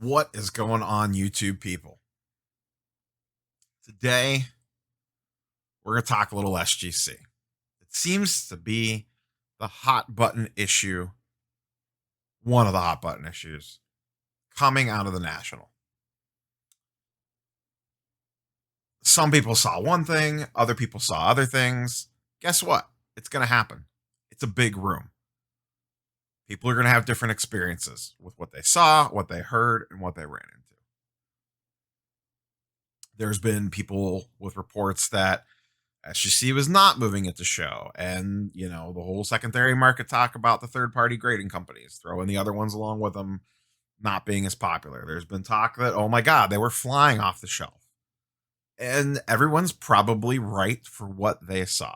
What is going on, YouTube people? Today, we're going to talk a little SGC. It seems to be the hot button issue, one of the hot button issues coming out of the National. Some people saw one thing, other people saw other things. Guess what? It's going to happen. It's a big room. People are going to have different experiences with what they saw, what they heard, and what they ran into. There's been people with reports that SGC was not moving it to show. And, the whole secondary market talk about the third party grading companies, throwing the other ones along with them not being as popular. There's been talk that, oh my God, they were flying off the shelf. And everyone's probably right for what they saw.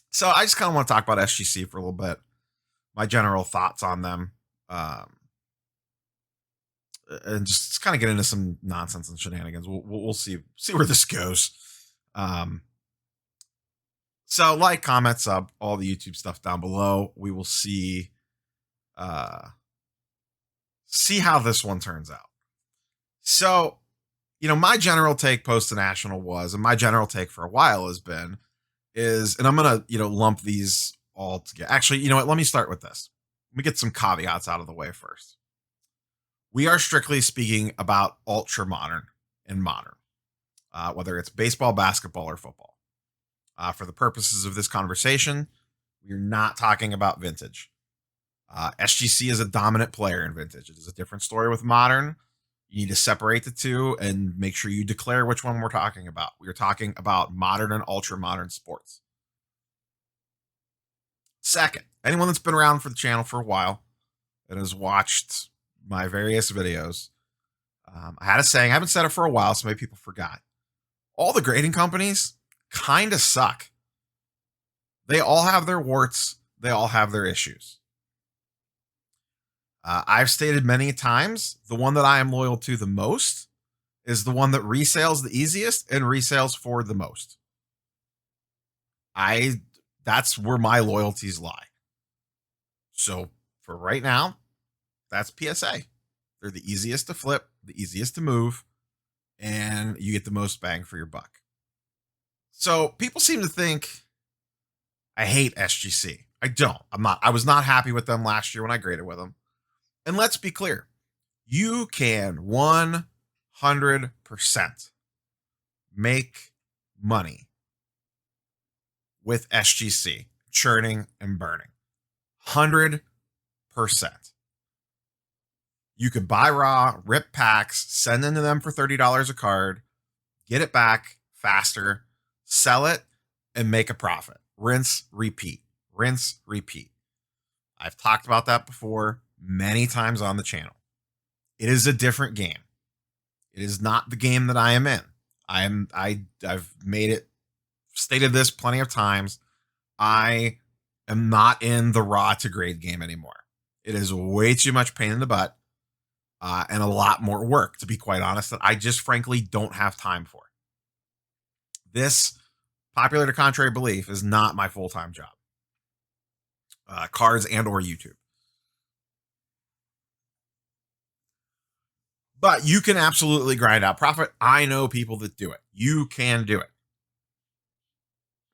So I just kind of want to talk about SGC for a little bit, my general thoughts on them. And just kind of get into some nonsense and shenanigans. We'll see where this goes. So like, comment, sub, all the YouTube stuff down below. We will see how this one turns out. So, my general take post the National was, and my general take for a while has been, and I'm gonna, lump these all together. Actually, you know what? Let me start with this. Let me get some caveats out of the way first. We are strictly speaking about ultra modern and modern, whether it's baseball, basketball, or football. For the purposes of this conversation, we're not talking about vintage. SGC is a dominant player in vintage. It is a different story with modern. You need to separate the two and make sure you declare which one we're talking about. We are talking about modern and ultra modern sports. Second, anyone that's been around for the channel for a while and has watched my various videos, I had a saying, I haven't said it for a while, so maybe people forgot. All the grading companies kind of suck. They all have their warts. They all have their issues. I've stated many times, the one that I am loyal to the most is the one that resales the easiest and resales for the most. That's where my loyalties lie. So for right now, that's PSA. They're the easiest to flip, the easiest to move, and you get the most bang for your buck. So people seem to think I hate SGC. I don't. I was not happy with them last year when I graded with them. And let's be clear. You can 100% make money with SGC, churning and burning. 100%. You could buy raw, rip packs, send them to them for $30 a card, get it back faster, sell it, and make a profit. Rinse, repeat. Rinse, repeat. I've talked about that before many times on the channel. It is a different game. It is not the game that I am in. I've made it, stated this plenty of times. I am not in the raw to grade game anymore. It is way too much pain in the butt. And a lot more work, to be quite honest, that I just frankly don't have time for. This, popular to contrary belief, is not my full-time job. Cards and or YouTube. But you can absolutely grind out profit. I know people that do it. You can do it.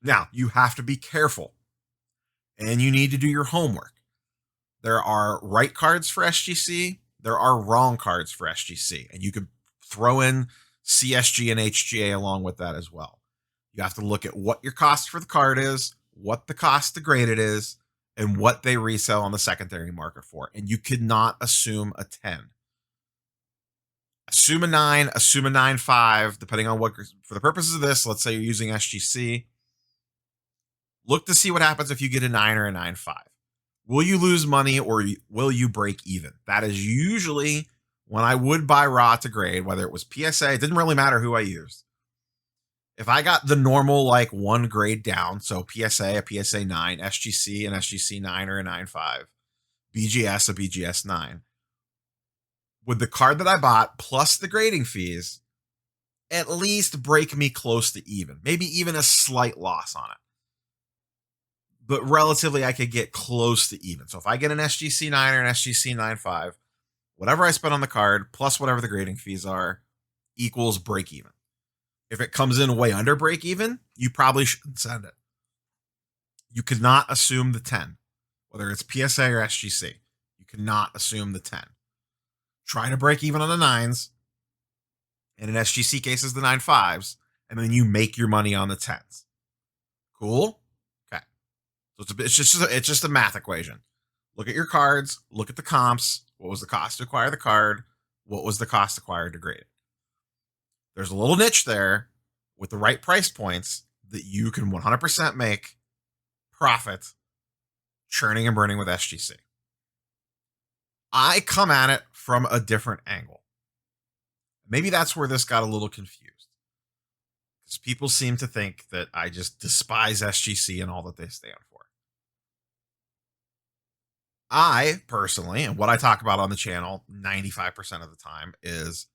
Now, you have to be careful. And you need to do your homework. There are right cards for SGC. There are wrong cards for SGC. And you could throw in CSG and HGA along with that as well. You have to look at what your cost for the card is, what the cost to grade it is, and what they resell on the secondary market for. And you could not assume a 10. Assume a 9, assume a 9.5, depending on what, for the purposes of this, let's say you're using SGC. Look to see what happens if you get a 9 or a 9.5. Will you lose money or will you break even? That is usually when I would buy raw to grade, whether it was PSA, it didn't really matter who I used. If I got the normal, like, one grade down, so PSA, a PSA 9, SGC, an SGC 9 or a 9.5, BGS, a BGS 9, would the card that I bought plus the grading fees at least break me close to even, maybe even a slight loss on it. But relatively, I could get close to even. So if I get an SGC 9 or an SGC 9.5, whatever I spent on the card plus whatever the grading fees are equals break even. If it comes in way under break even, you probably shouldn't send it. You could not assume the 10, whether it's PSA or SGC. You cannot assume the 10. Try to break even on the 9s, and in SGC cases, the 9.5s, and then you make your money on the 10s. Cool? Okay. So it's just a math equation. Look at your cards, look at the comps. What was the cost to acquire the card? What was the cost acquired to grade it? There's a little niche there with the right price points that you can 100% make profit churning and burning with SGC. I come at it from a different angle. Maybe that's where this got a little confused, because people seem to think that I just despise SGC and all that they stand for. I personally, and what I talk about on the channel 95% of the time, is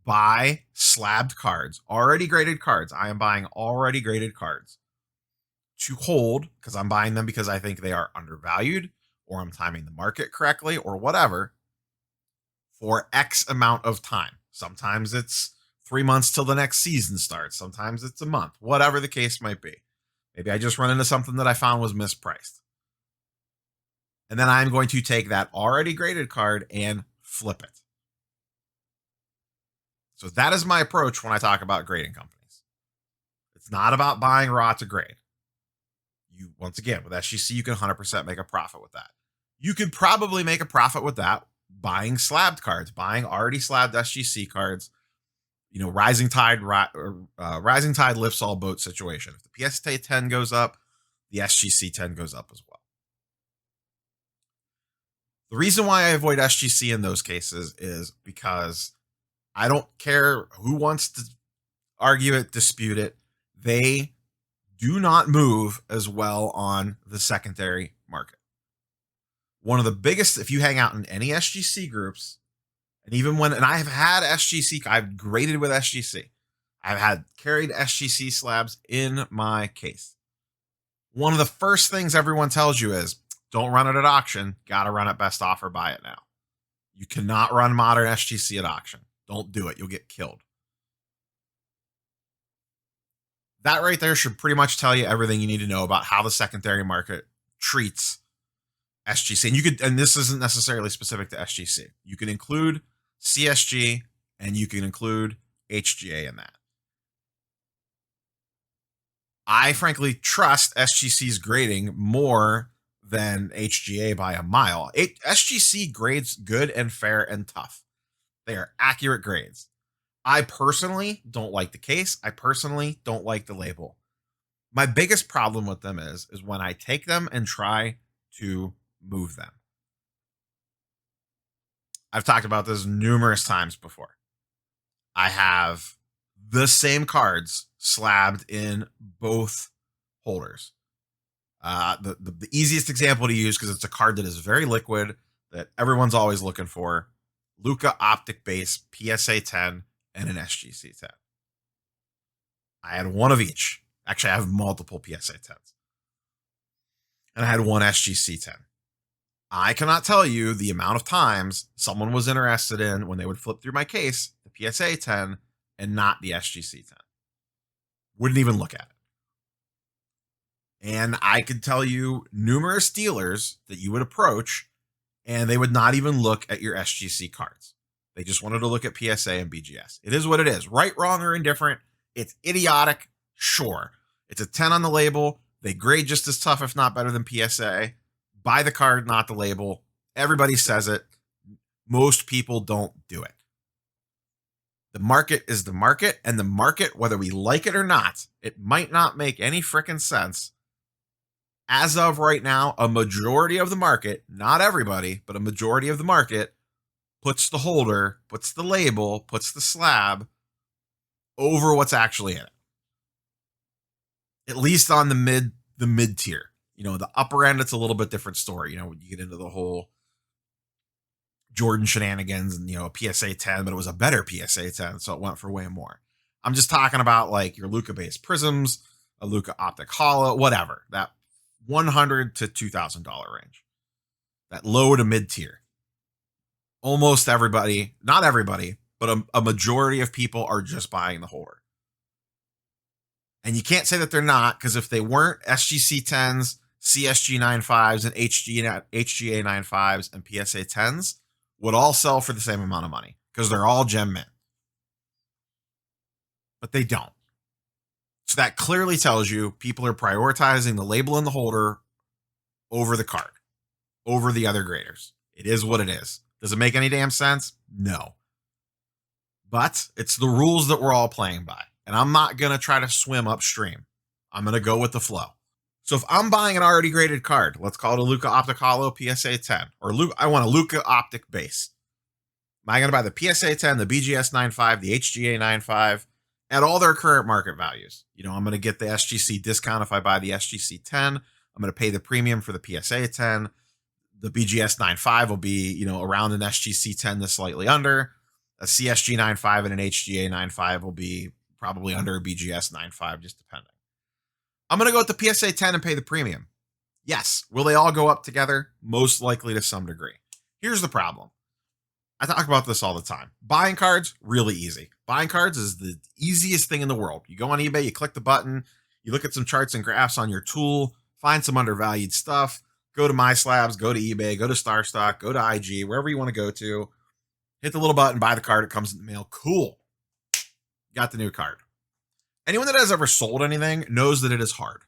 buy slabbed cards, already graded cards. I am buying already graded cards to hold because I'm buying them because I think they are undervalued, or I'm timing the market correctly, or whatever, for X amount of time. Sometimes it's 3 months till the next season starts. Sometimes it's a month, whatever the case might be. Maybe I just run into something that I found was mispriced. And then I'm going to take that already graded card and flip it. So that is my approach when I talk about grading companies. It's not about buying raw to grade. You, once again, with SGC, you can 100% make a profit with that. You could probably make a profit with that buying slabbed cards, buying already slabbed SGC cards. You know, rising tide lifts all boats situation. If the PSA 10 goes up, the SGC 10 goes up as well. The reason why I avoid SGC in those cases is because I don't care who wants to argue it, dispute it. They do not move as well on the secondary market. One of the biggest, if you hang out in any SGC groups, and even when, and I have had SGC, I've graded with SGC. I've had carried SGC slabs in my case. One of the first things everyone tells you is, don't run it at auction. Got to run it best offer, buy it now. You cannot run modern SGC at auction. Don't do it. You'll get killed. That right there should pretty much tell you everything you need to know about how the secondary market treats SGC. And you could, and this isn't necessarily specific to SGC. You can include CSG and you can include HGA in that. I frankly trust SGC's grading more than HGA by a mile. SGC grades good and fair and tough. They are accurate grades. I personally don't like the case. I personally don't like the label. My biggest problem with them is when I take them and try to move them. I've talked about this numerous times before. I have the same cards slabbed in both holders. The easiest example to use, because it's a card that is very liquid, that everyone's always looking for, Luka Optic Base PSA 10 and an SGC 10. I had one of each. Actually, I have multiple PSA 10s. And I had one SGC 10. I cannot tell you the amount of times someone was interested in, when they would flip through my case, the PSA 10 and not the SGC 10. Wouldn't even look at it. And I could tell you numerous dealers that you would approach, and they would not even look at your SGC cards. They just wanted to look at PSA and BGS. It is what it is. Right, wrong, or indifferent. It's idiotic. Sure. It's a 10 on the label. They grade just as tough, if not better than PSA. Buy the card, not the label. Everybody says it. Most people don't do it. The market is the market, and the market, whether we like it or not, it might not make any frickin' sense. As of right now, a majority of the market, not everybody, but a majority of the market, puts the holder, puts the label, puts the slab over what's actually in it. At least on the mid tier. You know, the upper end, it's a little bit different story. You know, when you get into the whole Jordan shenanigans and, you know, a PSA 10, but it was a better PSA 10, so it went for way more. I'm just talking about like your Luka-based prisms, a Luka Optic Hollow, whatever. That $100 to $2,000 range. That low to mid tier. almost everybody, not everybody, but a majority of people are just buying the holder. And you can't say that they're not, because if they weren't, SGC 10s, CSG 95s, and HGA 95s and PSA 10s would all sell for the same amount of money because they're all gem mint. But they don't. So that clearly tells you people are prioritizing the label and the holder over the card, over the other graders. It is what it is. Does it make any damn sense? No. But it's the rules that we're all playing by. And I'm not going to try to swim upstream. I'm going to go with the flow. So if I'm buying an already graded card, let's call it a Luka Optic Holo PSA 10, or I want a Luka Optic base. Am I going to buy the PSA 10, the BGS 95, the HGA 95 at all their current market values? You know, I'm going to get the SGC discount if I buy the SGC 10. I'm going to pay the premium for the PSA 10. The BGS 95 will be, you know, around an SGC 10 to slightly under. A CSG 95 and an HGA 95 will be probably under a BGS 95, just depending. I'm going to go with the PSA 10 and pay the premium. Yes. Will they all go up together? Most likely to some degree. Here's the problem. I talk about this all the time. Buying cards, really easy. Buying cards is the easiest thing in the world. You go on eBay, you click the button, you look at some charts and graphs on your tool, find some undervalued stuff, go to MySlabs, go to eBay, go to StarStock, go to IG, wherever you want to go to, hit the little button, buy the card, it comes in the mail. Cool. Got the new card. Anyone that has ever sold anything knows that it is hard.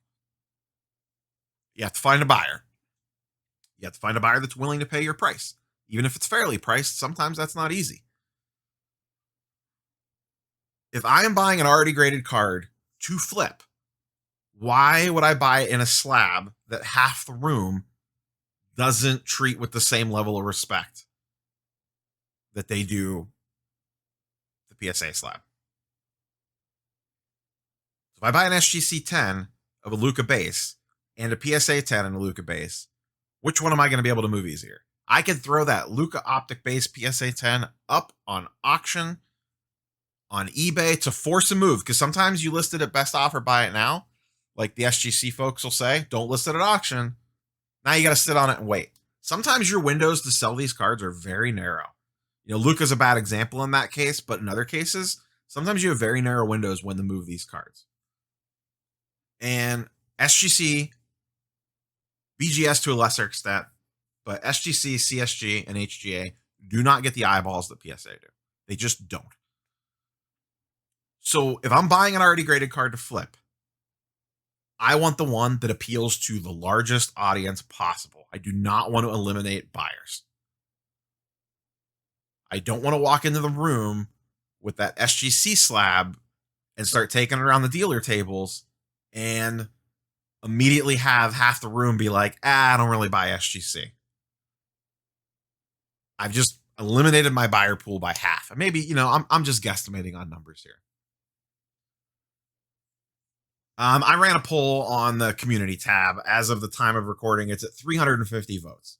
You have to find a buyer. You have to find a buyer that's willing to pay your price. Even if it's fairly priced, sometimes that's not easy. If I am buying an already graded card to flip, why would I buy it in a slab that half the room doesn't treat with the same level of respect that they do the PSA slab? So if I buy an SGC 10 of a Luka base and a PSA 10 and a Luka base, which one am I going to be able to move easier? I could throw that Luka Optic base PSA 10 up on auction on eBay to force a move, because sometimes you list it at best offer, buy it now. Like the SGC folks will say, don't list it at auction. Now you got to sit on it and wait. Sometimes your windows to sell these cards are very narrow. You know, Luka's a bad example in that case, but in other cases, sometimes you have very narrow windows when to move these cards. And SGC, BGS to a lesser extent, but SGC, CSG, and HGA do not get the eyeballs that PSA do. They just don't. So if I'm buying an already graded card to flip, I want the one that appeals to the largest audience possible. I do not want to eliminate buyers. I don't want to walk into the room with that SGC slab and start taking it around the dealer tables and immediately have half the room be like, I don't really buy SGC. I've just eliminated my buyer pool by half. And maybe, you know, I'm just guesstimating on numbers here. I ran a poll on the community tab. As of the time of recording, it's at 350 votes.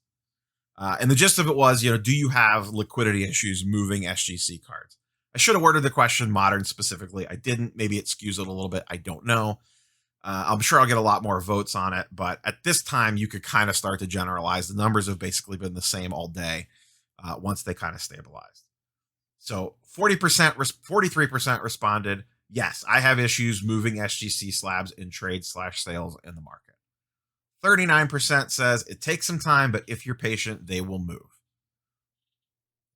And the gist of it was, you know, do you have liquidity issues moving SGC cards? I should have worded the question modern specifically. I didn't. Maybe it skews it a little bit. I don't know. I'm sure I'll get a lot more votes on it. But at this time, you could kind of start to generalize. The numbers have basically been the same all day once they kind of stabilized. So 40%, 43% responded. Yes, I have issues moving SGC slabs in trade/sales in the market. 39% says it takes some time, but if you're patient, they will move.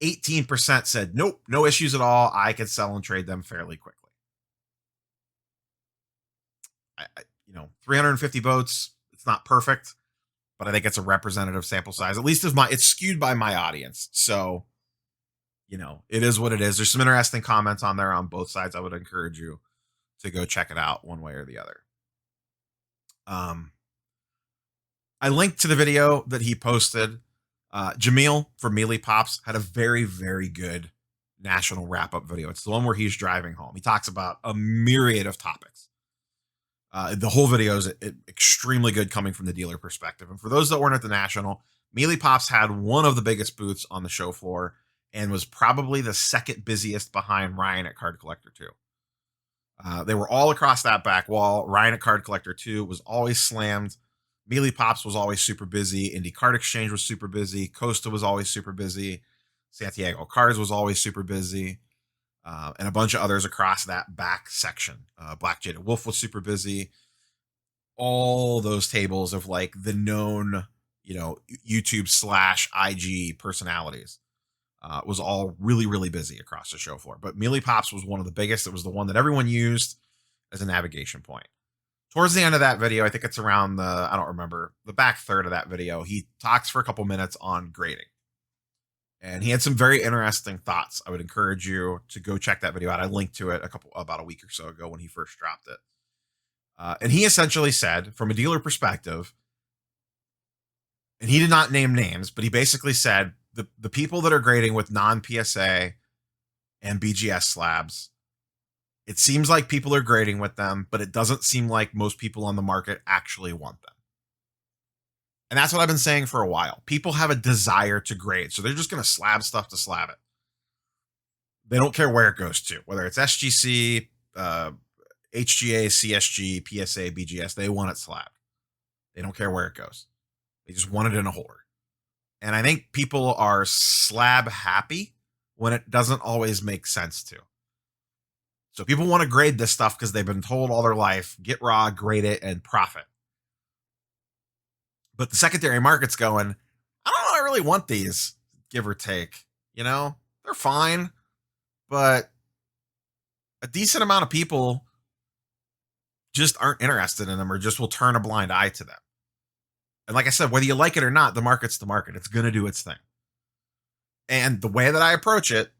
18% said, nope, no issues at all. I can sell and trade them fairly quickly. You know, 350 votes. It's not perfect, but I think it's a representative sample size. At least it's skewed by my audience. So, you know, it is what it is. There's some interesting comments on there on both sides. I would encourage you to go check it out one way or the other. I linked to the video that he posted. Jamil from Melee Pops had a very, very good national wrap-up video. It's the one where he's driving home. He talks about a myriad of topics. The whole video is extremely good coming from the dealer perspective. And for those that weren't at the national, Melee Pops had one of the biggest booths on the show floor and was probably the second busiest behind Ryan at Card Collector 2. They were all across that back wall. Ryan at Card Collector 2 was always slammed. Melee Pops was always super busy. Indie Card Exchange was super busy. Costa was always super busy. Santiago Cards was always super busy, and a bunch of others across that back section. Black Jada Wolf was super busy. All those tables of like the known, YouTube slash IG personalities was all really, really busy across the show floor. But Mealy Pops was one of the biggest. It was the one that everyone used as a navigation point. Towards the end of that video, I think it's around I don't remember, the back third of that video, he talks for a couple minutes on grading. And he had some very interesting thoughts. I would encourage you to go check that video out. I linked to it about a week or so ago when he first dropped it. And he essentially said, from a dealer perspective, and he did not name names, but he basically said the people that are grading with non-PSA and BGS slabs, it seems like people are grading with them, but it doesn't seem like most people on the market actually want them. And that's what I've been saying for a while. People have a desire to grade, so they're just going to slab stuff to slab it. They don't care where it goes to, whether it's SGC, HGA, CSG, PSA, BGS. They want it slabbed. They don't care where it goes. They just want it in a holder. And I think people are slab happy when it doesn't always make sense to. So people want to grade this stuff because they've been told all their life, get raw, grade it, and profit. But the secondary market's going, I don't know, I really want these, give or take. They're fine, but a decent amount of people just aren't interested in them or just will turn a blind eye to them. And like I said, whether you like it or not, the market's the market. It's going to do its thing. And the way that I approach it,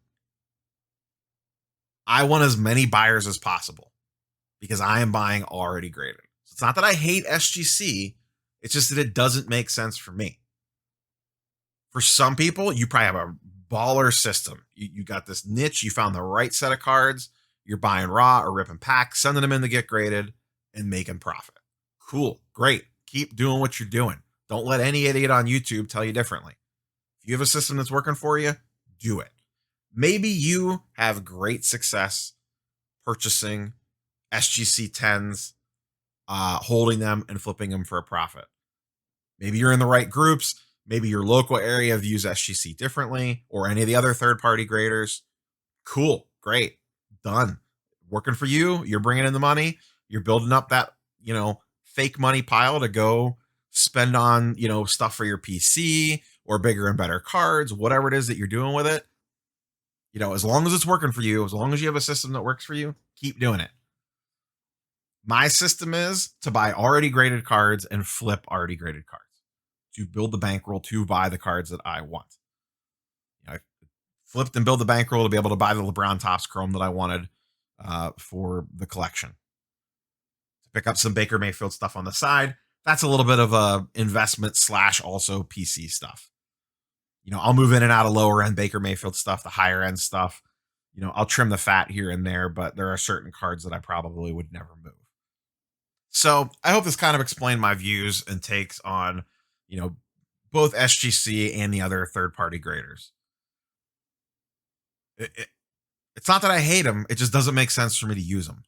I want as many buyers as possible because I am buying already graded. So it's not that I hate SGC. It's just that it doesn't make sense for me. For some people, you probably have a baller system. You got this niche. You found the right set of cards. You're buying raw or ripping packs, sending them in to get graded and making profit. Cool. Great. Keep doing what you're doing. Don't let any idiot on YouTube tell you differently. If you have a system that's working for you, do it. Maybe you have great success purchasing SGC 10s, holding them and flipping them for a profit. Maybe you're in the right groups. Maybe your local area views SGC differently or any of the other third-party graders. Cool. Great. Done. Working for you. You're bringing in the money. You're building up that, fake money pile to go spend on, stuff for your PC or bigger and better cards, whatever it is that you're doing with it. As long as it's working for you, as long as you have a system that works for you, keep doing it. My system is to buy already graded cards and flip already graded cards to build the bankroll to buy the cards that I want. I flipped and build the bankroll to be able to buy the LeBron Topps Chrome that I wanted for the collection. To pick up some Baker Mayfield stuff on the side. That's a little bit of a investment / also PC stuff. I'll move in and out of lower end Baker Mayfield stuff, the higher end stuff. I'll trim the fat here and there, but there are certain cards that I probably would never move. So I hope this kind of explained my views and takes on, both SGC and the other third-party graders. It's not that I hate them. It just doesn't make sense for me to use them.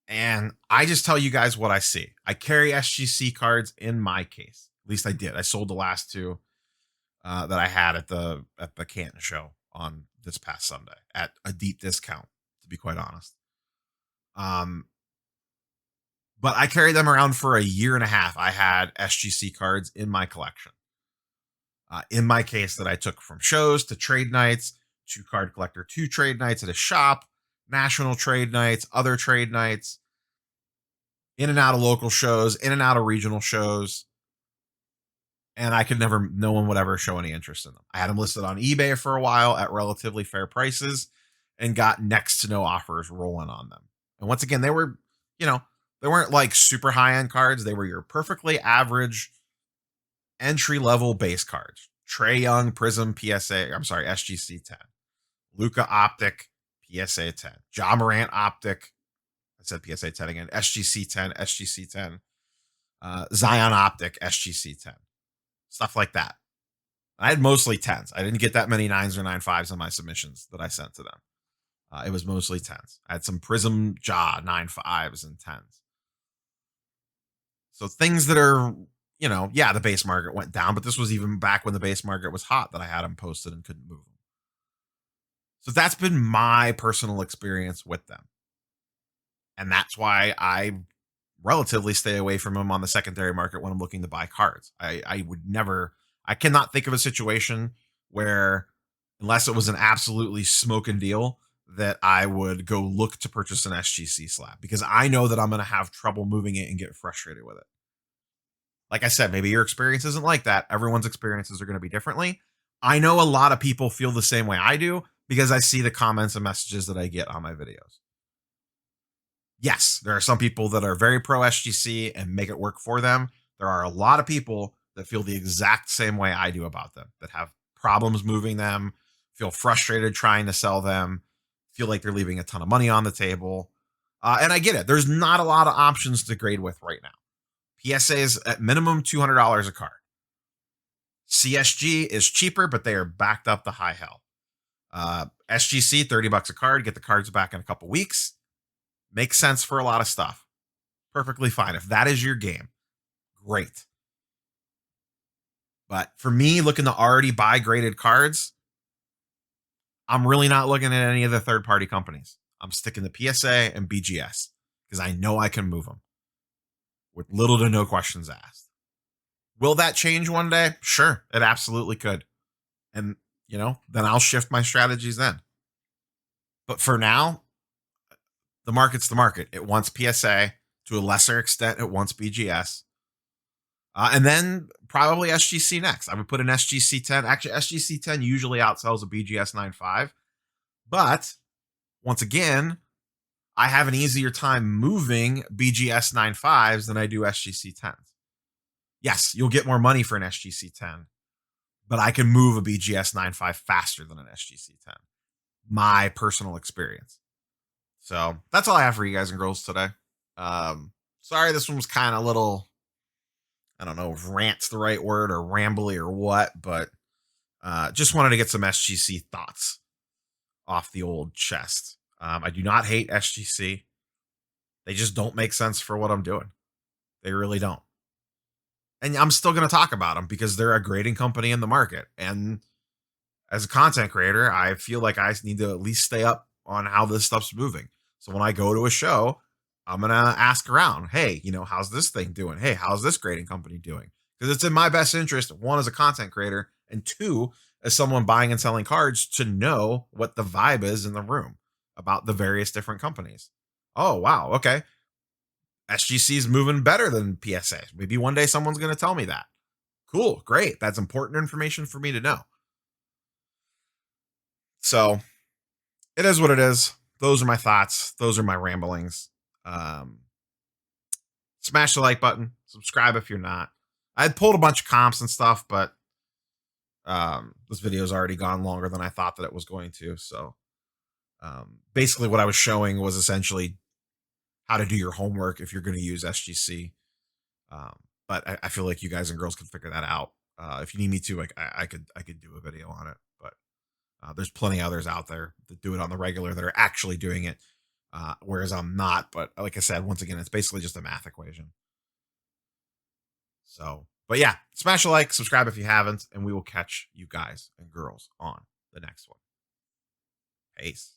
And I just tell you guys what I see. I carry SGC cards in my case. At least I did. I sold the last two that I had at the Canton show on this past Sunday at a deep discount, to be quite honest. But I carried them around for a year and a half. I had SGC cards in my collection. In my case that I took from shows to trade nights, to card collector, to trade nights at a shop, national trade nights, other trade nights, in and out of local shows, in and out of regional shows. And no one would ever show any interest in them. I had them listed on eBay for a while at relatively fair prices and got next to no offers rolling on them. And once again, they were, they weren't like super high end cards. They were your perfectly average entry level base cards. Trae Young, Prism, SGC 10. Luka Optic, PSA 10. Ja Morant Optic. I said PSA 10 again. SGC 10, SGC 10. Zion Optic, SGC 10. Stuff like that. I had mostly 10s. I didn't get that many 9s or 9.5s on my submissions that I sent to them. It was mostly 10s. I had some Prism Ja 9.5s and 10s. So things that are yeah, the base market went down, but this was even back when the base market was hot that I had them posted and couldn't move them. So that's been my personal experience with them. And that's why I relatively stay away from them on the secondary market when I'm looking to buy cards. I would never, I cannot think of a situation where, unless it was an absolutely smoking deal, that I would go look to purchase an SGC slab because I know that I'm going to have trouble moving it and get frustrated with it. Like I said, maybe your experience isn't like that. Everyone's experiences are going to be differently. I know a lot of people feel the same way I do because I see the comments and messages that I get on my videos. Yes, there are some people that are very pro SGC and make it work for them. There are a lot of people that feel the exact same way I do about them, that have problems moving them, feel frustrated trying to sell them, feel like they're leaving a ton of money on the table. And I get it. There's not a lot of options to grade with right now. PSA is at minimum $200 a card. CSG is cheaper, but they are backed up to high hell. SGC, $30 a card. Get the cards back in a couple weeks. Makes sense for a lot of stuff. Perfectly fine. If that is your game, great. But for me, looking to already buy graded cards, I'm really not looking at any of the third party companies. I'm sticking to PSA and BGS because I know I can move them with little to no questions asked. Will that change one day? Sure, it absolutely could. And, then I'll shift my strategies then. But for now, the market's the market. It wants PSA. To a lesser extent, it wants BGS. And then probably SGC next. I would put an SGC 10. Actually, SGC 10 usually outsells a BGS 9.5. But once again, I have an easier time moving BGS 9.5s than I do SGC 10s. Yes, you'll get more money for an SGC 10, but I can move a BGS 9.5 faster than an SGC 10. My personal experience. So that's all I have for you guys and girls today. Sorry, this one was kind of a little, I don't know if rant's the right word or rambly or what, but just wanted to get some SGC thoughts off the old chest. I do not hate SGC. They just don't make sense for what I'm doing. They really don't. And I'm still going to talk about them because they're a grading company in the market. And as a content creator, I feel like I need to at least stay up on how this stuff's moving. So when I go to a show, I'm going to ask around, hey, how's this thing doing? Hey, how's this grading company doing? Because it's in my best interest, one, as a content creator, and two, as someone buying and selling cards, to know what the vibe is in the room about the various different companies. Oh, wow. Okay. SGC is moving better than PSA. Maybe one day someone's going to tell me that. Cool. Great. That's important information for me to know. So it is what it is. Those are my thoughts. Those are my ramblings. Smash the like button. Subscribe if you're not. I had pulled a bunch of comps and stuff, but this video's already gone longer than I thought that it was going to. So basically what I was showing was essentially how to do your homework if you're going to use SGC. But I feel like you guys and girls can figure that out. If you need me to, I could do a video on it, but there's plenty others out there that do it on the regular that are actually doing it. Whereas I'm not, but like I said, once again, it's basically just a math equation. So, but yeah, smash a like, subscribe if you haven't, and we will catch you guys and girls on the next one. Peace.